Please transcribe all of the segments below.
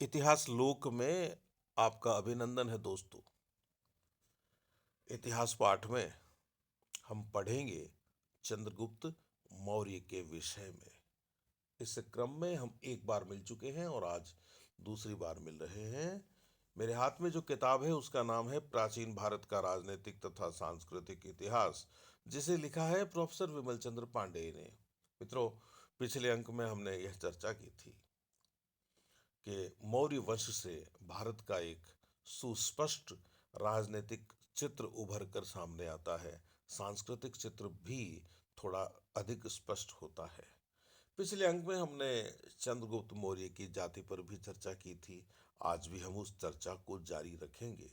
इतिहास लोक में आपका अभिनंदन है दोस्तों। इतिहास पाठ में हम पढ़ेंगे चंद्रगुप्त मौर्य के विषय में। इस क्रम में हम एक बार मिल चुके हैं और आज दूसरी बार मिल रहे हैं। मेरे हाथ में जो किताब है उसका नाम है प्राचीन भारत का राजनीतिक तथा सांस्कृतिक इतिहास, जिसे लिखा है प्रोफेसर विमल चंद्र पांडेय ने। मित्रों, पिछले अंक में हमने यह चर्चा की थी कि मौर्य वंश से भारत का एक सुस्पष्ट राजनीतिक चित्र उभर कर सामने आता है। सांस्कृतिक चित्र भी थोड़ा अधिक स्पष्ट होता है। पिछले अंक में हमने चंद्रगुप्त मौर्य की जाति पर भी चर्चा की थी। आज भी हम उस चर्चा को जारी रखेंगे।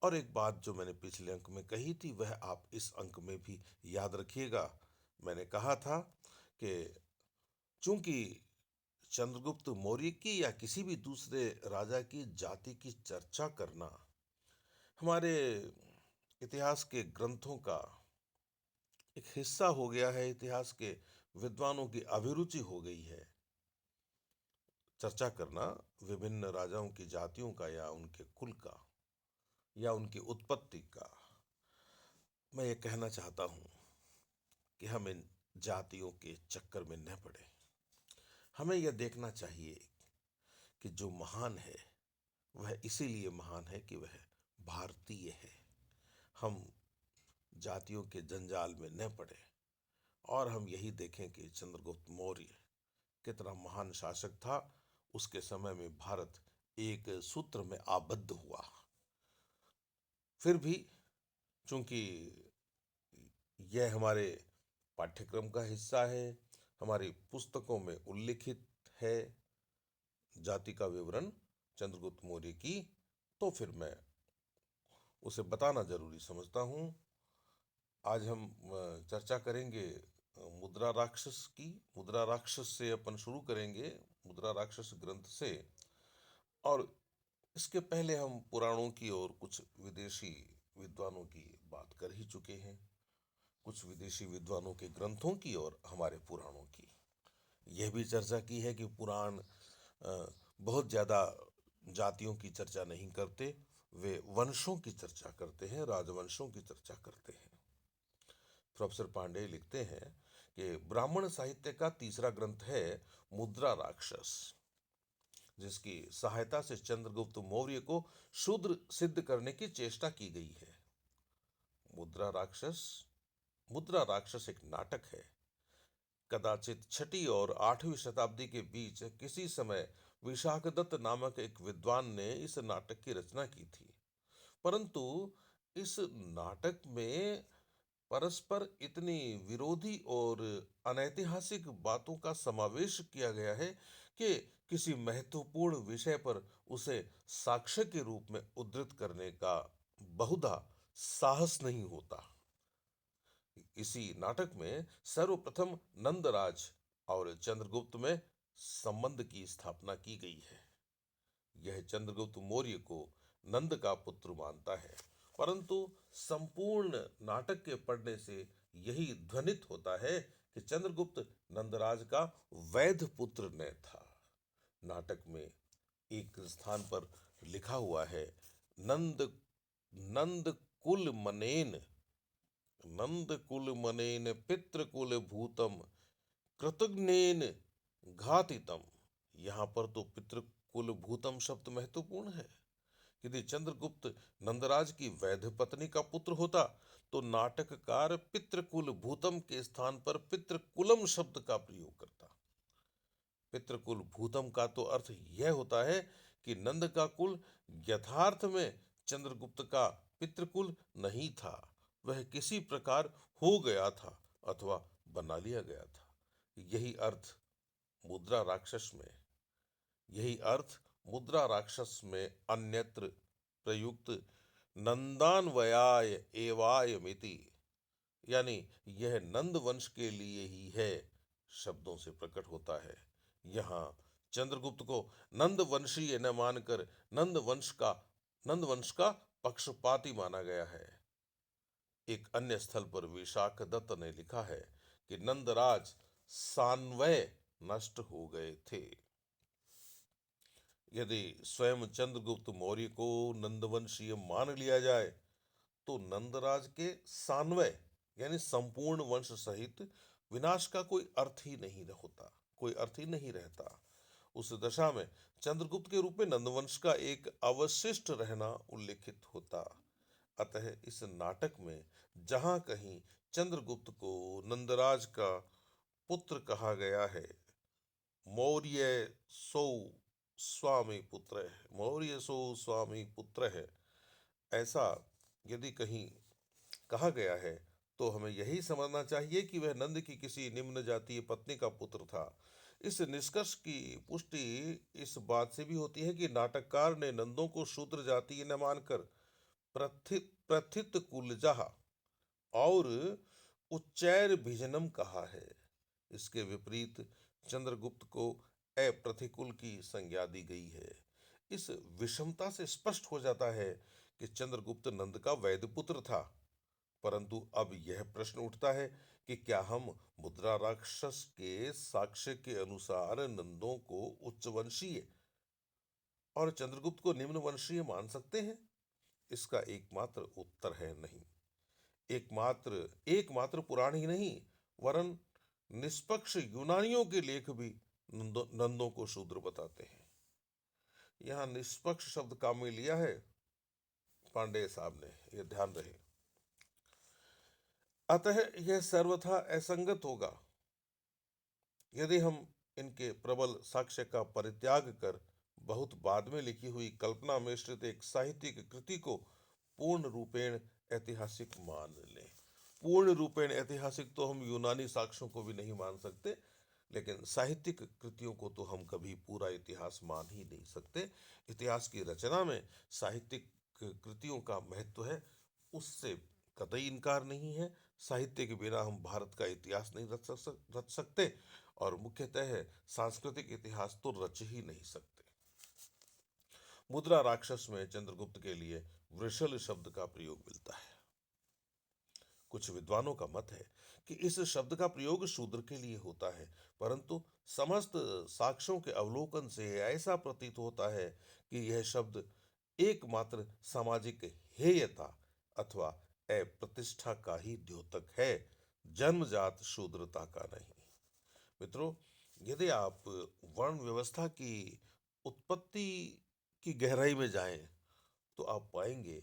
और एक बात जो मैंने पिछले अंक में कही थी वह आप इस अंक में भी याद रखिएगा। मैंने कहा था कि चूंकि चंद्रगुप्त मौर्य की या किसी भी दूसरे राजा की जाति की चर्चा करना हमारे इतिहास के ग्रंथों का एक हिस्सा हो गया है, इतिहास के विद्वानों की अभिरुचि हो गई है चर्चा करना विभिन्न राजाओं की जातियों का या उनके कुल का या उनकी उत्पत्ति का। मैं ये कहना चाहता हूं कि हम इन जातियों के चक्कर में न पड़े। हमें यह देखना चाहिए कि जो महान है वह इसीलिए महान है कि वह भारतीय है। हम जातियों के जंजाल में न पड़े और हम यही देखें कि चंद्रगुप्त मौर्य कितना महान शासक था। उसके समय में भारत एक सूत्र में आबद्ध हुआ। फिर भी चूंकि यह हमारे पाठ्यक्रम का हिस्सा है, हमारी पुस्तकों में उल्लिखित है जाति का विवरण चंद्रगुप्त मौर्य की, तो फिर मैं उसे बताना जरूरी समझता हूं। आज हम चर्चा करेंगे मुद्रा राक्षस की। मुद्रा राक्षस से अपन शुरू करेंगे, मुद्रा राक्षस ग्रंथ से। और इसके पहले हम पुराणों की और कुछ विदेशी विद्वानों की बात कर ही चुके हैं, कुछ विदेशी विद्वानों के ग्रंथों की और हमारे पुराणों की। यह भी चर्चा की है कि पुराण बहुत ज़्यादा जातियों की चर्चा नहीं करते, वे वंशों की चर्चा करते हैं, राजवंशों की चर्चा करते हैं। प्रोफेसर पांडे लिखते हैं कि ब्राह्मण साहित्य का तीसरा ग्रंथ है मुद्रा राक्षस, जिसकी सहायता से चंद्रगुप्त मौर्य को शूद्र सिद्ध करने की चेष्टा की गई है। मुद्रा राक्षस मुद्रा राक्षस एक नाटक है। कदाचित 6वीं और 8वीं शताब्दी के बीच किसी समय विशाखदत्त नामक एक विद्वान ने इस नाटक की रचना की थी। परंतु इस नाटक में परस्पर इतनी विरोधी और अनैतिहासिक बातों का समावेश किया गया है कि किसी महत्वपूर्ण विषय पर उसे साक्ष्य के रूप में उद्धृत करने का बहुधा साहस नहीं होता। इसी नाटक में सर्वप्रथम नंदराज और चंद्रगुप्त में संबंध की स्थापना की गई है। यह चंद्रगुप्त मौर्य को नंद का पुत्र मानता है, परंतु संपूर्ण नाटक के पढ़ने से यही ध्वनित होता है कि चंद्रगुप्त नंदराज का वैध पुत्र न था। नाटक में एक स्थान पर लिखा हुआ है, नंद नंद कुल मनेन नंद कुल मनेन पितृकुल भूतम कृतघ्नेन घातितम। यहां पर तो पितृकुल भूतम शब्द महत्वपूर्ण है। यदि चंद्रगुप्त नंदराज की वैध पत्नी का पुत्र होता तो नाटककार पितृकुल भूतम के स्थान पर पितृकुलम शब्द का प्रयोग करता। पितृकुल भूतम का तो अर्थ यह होता है कि नंद का कुल यथार्थ में चंद्रगुप्त का पितृकुल नहीं था, वह किसी प्रकार हो गया था अथवा बना लिया गया था। यही अर्थ मुद्रा राक्षस में यही अर्थ मुद्रा राक्षस में अन्यत्र प्रयुक्त नंदान्वयाय एवाय मिति, यानी यह नंद वंश के लिए ही है, शब्दों से प्रकट होता है। यहाँ चंद्रगुप्त को नंद वंशीय न मानकर नंद वंश का पक्षपाती माना गया है। एक अन्य स्थल पर विशाख दत्त ने लिखा है कि नंदराज सान्वय नष्ट हो गए थे। यदि स्वयं चंद्रगुप्त मौर्य को नंदवंशीय मान लिया जाए तो नंदराज के सान्वय यानी संपूर्ण वंश सहित विनाश का कोई अर्थ ही नहीं होता, कोई अर्थ ही नहीं रहता। उस दशा में चंद्रगुप्त के रूप में नंदवंश का एक अवशिष्ट रहना उल्लेखित होता। अतः इस नाटक में जहां कहीं चंद्रगुप्त को नंदराज का पुत्र कहा गया है, मौर्य सो स्वामी पुत्र है, मौर्य सो स्वामी पुत्र है, ऐसा यदि कहीं कहा गया है तो हमें यही समझना चाहिए कि वह नंद की किसी निम्न जातीय पत्नी का पुत्र था। इस निष्कर्ष की पुष्टि इस बात से भी होती है कि नाटककार ने नंदों को शूद्र जातीय न मानकर प्रथित कुलजहा और उच्चैर भिजनम कहा है। इसके विपरीत चंद्रगुप्त को अप्रतिकुल की संज्ञा दी गई है। इस विषमता से स्पष्ट हो जाता है कि चंद्रगुप्त नंद का वैध पुत्र था। परंतु अब यह प्रश्न उठता है कि क्या हम मुद्रा राक्षस के साक्ष्य के अनुसार नंदों को उच्च वंशीय और चंद्रगुप्त को निम्न वंशीय मान सकते हैं? इसका एकमात्र उत्तर है नहीं। एकमात्र पुराण ही नहीं, वरन निष्पक्ष यूनानियों के लेख भी नंदों को शूद्र बताते हैं। यहाँ निष्पक्ष शब्द काम में लिया है पांडे साहब ने, यह ध्यान रहे। अतः यह सर्वथा असंगत होगा यदि हम इनके प्रबल साक्ष्य का परित्याग कर बहुत बाद में लिखी हुई कल्पना मिश्रित एक साहित्यिक कृति को पूर्ण रूपेण ऐतिहासिक मान लें। पूर्ण रूपेण ऐतिहासिक तो हम यूनानी साक्ष्यों को भी नहीं मान सकते, लेकिन साहित्यिक कृतियों को तो हम कभी पूरा इतिहास मान ही नहीं सकते। इतिहास की रचना में साहित्यिक कृतियों का महत्व है, उससे कतई इनकार नहीं है। साहित्य के बिना हम भारत का इतिहास नहीं रच सकते और मुख्यतः सांस्कृतिक इतिहास तो रच ही नहीं सकते। मुद्रा राक्षस में चंद्रगुप्त के लिए वृषल शब्द का प्रयोग मिलता है। कुछ विद्वानों का मत है कि इस शब्द का प्रयोग शूद्र के लिए होता है, परंतु समस्त साक्ष्यों के अवलोकन से ऐसा प्रतीत होता है कि यह शब्द एकमात्र सामाजिक हेयता अथवा अप्रतिष्ठा का ही द्योतक है, जन्मजात शूद्रता का नहीं। मित्रों, यदि आप वर्ण व्यवस्था की उत्पत्ति की गहराई में जाएं तो आप पाएंगे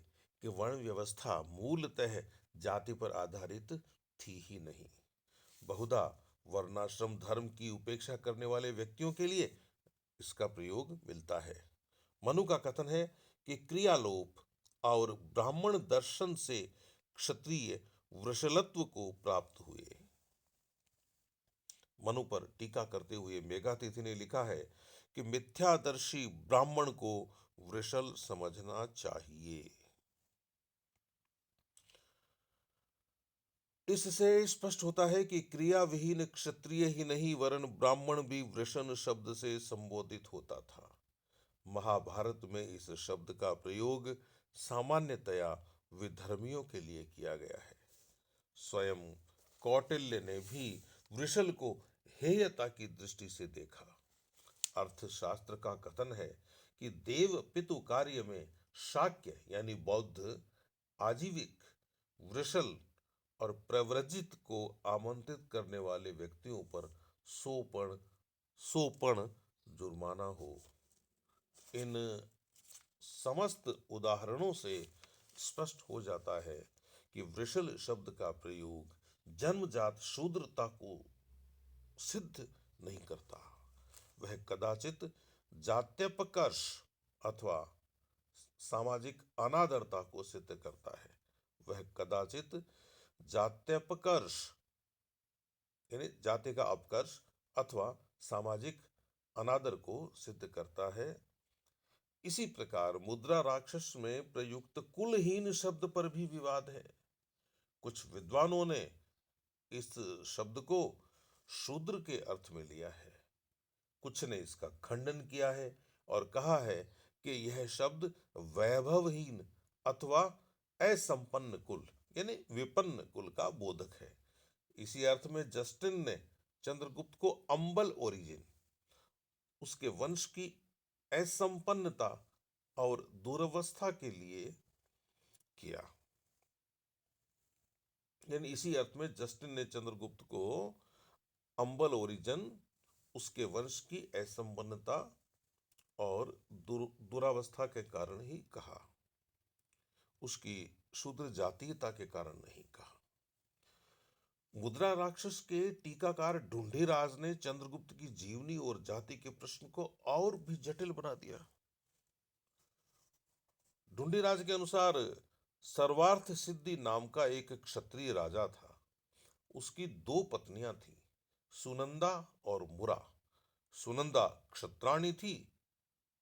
कि वर्ण व्यवस्था मूलतः जाति पर आधारित थी ही नहीं। बहुधा वर्णाश्रम धर्म की उपेक्षा करने वाले व्यक्तियों के लिए इसका प्रयोग मिलता है। मनु का कथन है कि क्रियालोप और ब्राह्मण दर्शन से क्षत्रिय वृषलत्व को प्राप्त हुए। मनु पर टीका करते हुए मेघातिथि ने लिखा है कि मिथ्यादर्शी ब्राह्मण को वृषल समझना चाहिए। इससे स्पष्ट होता है कि क्रिया विहीन क्षत्रिय ही नहीं वरन ब्राह्मण भी वृषण शब्द से संबोधित होता था। महाभारत में इस शब्द का प्रयोग सामान्यतया विधर्मियों के लिए किया गया है। स्वयं कौटिल्य ने भी वृषल को हेयता की दृष्टि से देखा। अर्थशास्त्र का कथन है कि देव पितु कार्य में शाक्य यानी बौद्ध आजीविक वृषल और प्रव्रजित को आमंत्रित करने वाले व्यक्तियों पर सोपण जुर्माना हो। इन समस्त उदाहरणों से स्पष्ट हो जाता है कि वृषल शब्द का प्रयोग जन्मजात शूद्रता को सिद्ध नहीं करता, वह कदाचित जात्यपकर्ष अथवा सामाजिक अनादरता को सिद्ध करता है। वह कदाचित जात्यपकर्ष यानी जाति का अपकर्ष अथवा सामाजिक अनादर को सिद्ध करता है। इसी प्रकार मुद्रा राक्षस में प्रयुक्त कुलहीन शब्द पर भी विवाद है। कुछ विद्वानों ने इस शब्द को शूद्र के अर्थ में लिया है, कुछ ने इसका खंडन किया है और कहा है कि यह शब्द वैभवहीन अथवा असंपन्न कुल यानी विपन्न कुल का बोधक है। इसी अर्थ में जस्टिन ने चंद्रगुप्त को अंबल ओरिजिन, उसके वंश की असंपन्नता और दुरवस्था के लिए किया। यानी इसी अर्थ में जस्टिन ने चंद्रगुप्त को अंबल ओरिजन, उसके वंश की असंपन्नता और दुरावस्था के कारण ही कहा, उसकी शूद्र जातीयता के कारण नहीं कहा। मुद्रा राक्षस के टीकाकार ढूंढीराज ने चंद्रगुप्त की जीवनी और जाति के प्रश्न को और भी जटिल बना दिया। ढूंढीराज के अनुसार सर्वार्थ सिद्धि नाम का एक क्षत्रिय राजा था। उसकी दो पत्नियां थीं, सुनंदा और मुरा। सुनंदा क्षत्राणी थी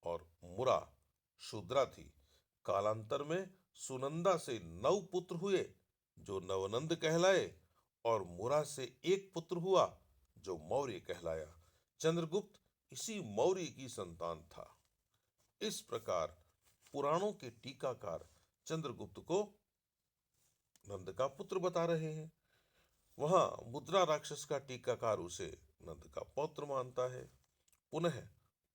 और मुरा शूद्रा थी। कालांतर में सुनंदा से 9 पुत्र हुए जो नवनंद कहलाए, और मुरा से एक पुत्र हुआ जो मौर्य कहलाया। चंद्रगुप्त इसी मौर्य की संतान था। इस प्रकार पुराणों के टीकाकार चंद्रगुप्त को नंद का पुत्र बता रहे हैं। वहां मुद्रा राक्षस का टीकाकार उसे नंद का पौत्र मानता है। पुनः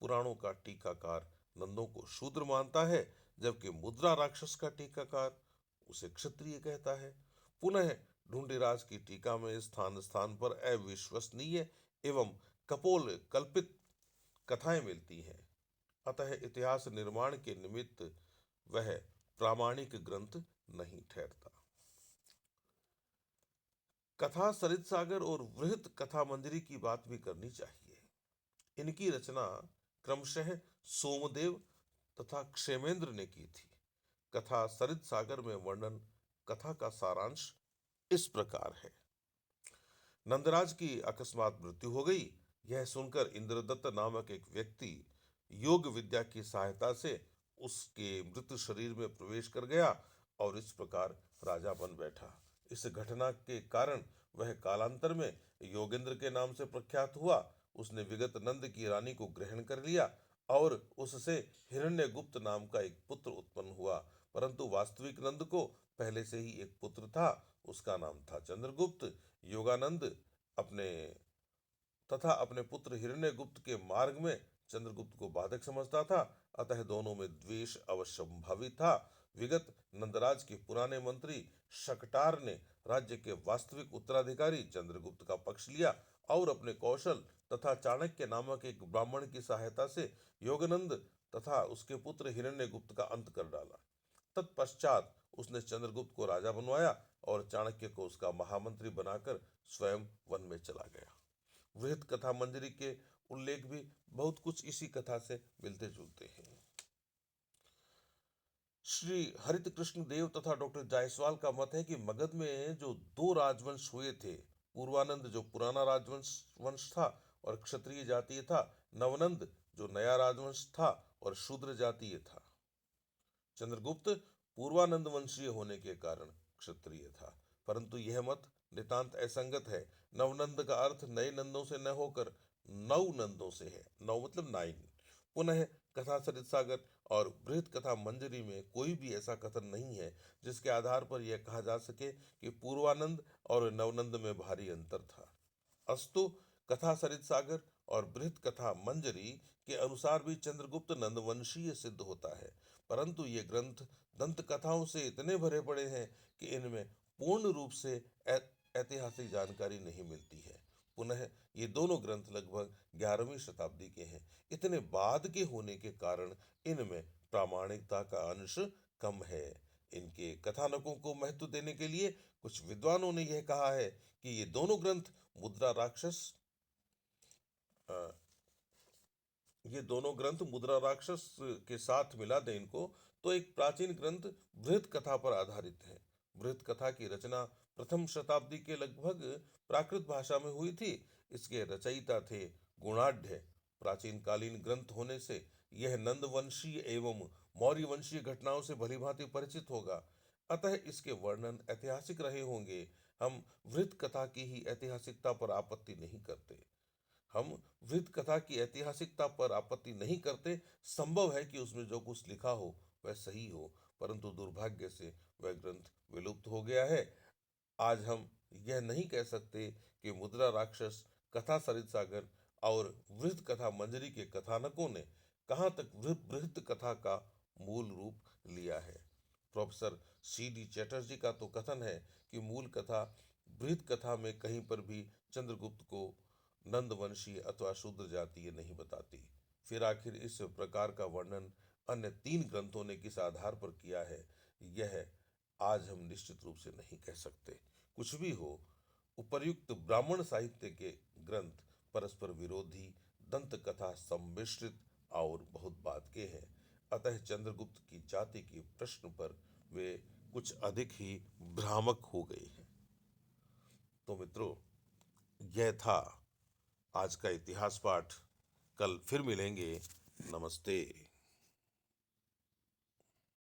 पुराणों का टीकाकार नंदों को शूद्र मानता है, जबकि मुद्रा राक्षस का टीकाकार उसे क्षत्रिय कहता है। पुनः ढूंढीराज की टीका में स्थान स्थान पर अविश्वसनीय एवं कपोल कल्पित कथाएं मिलती हैं। अतः इतिहास निर्माण के निमित्त वह प्रामाणिक ग्रंथ नहीं ठहरता। कथा सरित सागर और वृहत कथा मंजरी की बात भी करनी चाहिए। इनकी रचना क्रमशः सोमदेव तथा क्षेमेंद्र ने की थी। कथा सरित सागर में वर्णन कथा का सारांश इस प्रकार है। नंदराज की अकस्मात मृत्यु हो गई। यह सुनकर इंद्रदत्त नामक एक व्यक्ति योग विद्या की सहायता से उसके मृत शरीर में प्रवेश कर गया और इस प्रकार राजा बन बैठा। इस घटना के कारण वह कालांतर में योगेंद्र के नाम से प्रख्यात हुआ। उसने विगत नंद की रानी को ग्रहण कर लिया और उससे हिरण्यगुप्त नाम का एक पुत्र उत्पन्न हुआ। परंतु वास्तविक नंद को पहले से ही एक पुत्र था, उसका नाम था चंद्रगुप्त। योगानंद अपने तथा अपने पुत्र हिरण्यगुप्त के मार्ग में चंद्रगुप्त को बाधक समझता था, अतः दोनों में द्वेष अवश्यंभावी था। विगत नंदराज के पुराने मंत्री शकटार ने राज्य के वास्तविक उत्तराधिकारी चंद्रगुप्त का पक्ष लिया और अपने कौशल तथा चाणक्य नामक एक ब्राह्मण की सहायता से योगानंद तथा उसके पुत्र हिरण्यगुप्त का अंत कर डाला। तत्पश्चात उसने चंद्रगुप्त को राजा बनवाया और चाणक्य को उसका महामंत्री बनाकर स्वयं वन में चला गया। वृहत कथा मंजरी के उल्लेख भी बहुत कुछ इसी कथा से मिलते जुलते हैं। श्री हरित कृष्ण देव तथा डॉक्टर जायसवाल का मत है कि मगध में जो 2 राजवंश हुए थे, पूर्वानंद जो पुराना राजवंश वंश था और क्षत्रिय जातीय था, नवनंद जो नया राजवंश था और शूद्र जातीय था। चंद्रगुप्त पूर्वानंद वंशीय होने के कारण क्षत्रिय था, परंतु यह मत नितांत असंगत है। नवनंद का अर्थ नए नंदों से न होकर नौ नंदों से है। नौ मतलब 9। पुनः कथा सरित सागर और बृहत कथा मंजरी में कोई भी ऐसा कथन नहीं है जिसके आधार पर यह कहा जा सके कि पूर्वानंद और नवनंद में भारी अंतर था। अस्तु कथा सरित सागर और बृहत कथा मंजरी के अनुसार भी चंद्रगुप्त नंदवंशीय सिद्ध होता है, परंतु ये ग्रंथ दंत कथाओं से इतने भरे पड़े हैं कि इनमें पूर्ण रूप से ऐतिहासिक जानकारी नहीं मिलती है। पुनः ये दोनों ग्रंथ लगभग 11वीं शताब्दी के हैं। इतने बाद के होने के कारण इनमें प्रामाणिकता का अंश कम है। इनके कथानकों को महत्व देने के लिए कुछ विद्वानों ने यह कहा है कि ये दोनों ग्रंथ मुद्रा राक्षस अ, ये दोनों ग्रंथ मुद्रा राक्षस के साथ मिला दें इनको तो एक प्राचीन ग्रंथ बृहत कथा पर आधारित है। बृहत कथा की रचना प्रथम शताब्दी के लगभग प्राकृत भाषा में हुई थी। इसके रचयिता थे गुणाढ़। प्राचीन कालीन ग्रंथ होने से यह नंद वंशीय एवं मौर्य वंशीय घटनाओं से भलीभांति परिचित होगा, अतः इसके वर्णन ऐतिहासिक रहे होंगे। हम वृत्त कथा की ही ऐतिहासिकता पर आपत्ति नहीं करते। हम वृत्त कथा की ऐतिहासिकता पर आपत्ति नहीं करते। संभव है कि उसमें जो कुछ लिखा हो वह सही हो, परंतु दुर्भाग्य से वह ग्रंथ विलुप्त हो गया है। आज हम यह नहीं कह सकते कि मुद्रा राक्षस, कथा सरित सागर और वृत्त कथा मंजरी के कथानकों ने कहाँ तक बृहद कथा का मूल रूप लिया है। Professor C.D. चटर्जी का तो कथन है कि मूल कथा बृहद कथा में कहीं पर भी चंद्रगुप्त को नंदवंशी अथवा शूद्र जातीय नहीं बताती। फिर आखिर इस प्रकार का वर्णन अन्य 3 ग्रंथों ने किस आधार पर किया है, यह आज हम निश्चित रूप से नहीं कह सकते। कुछ भी हो, उपर्युक्त ब्राह्मण साहित्य के ग्रंथ परस्पर विरोधी, दंत कथा सम्मिश्रित और बहुत बाद के हैं। अतः चंद्रगुप्त की जाति की प्रश्न पर वे कुछ अधिक ही भ्रामक हो गए हैं। तो मित्रों, यह था आज का इतिहास पाठ। कल फिर मिलेंगे। नमस्ते।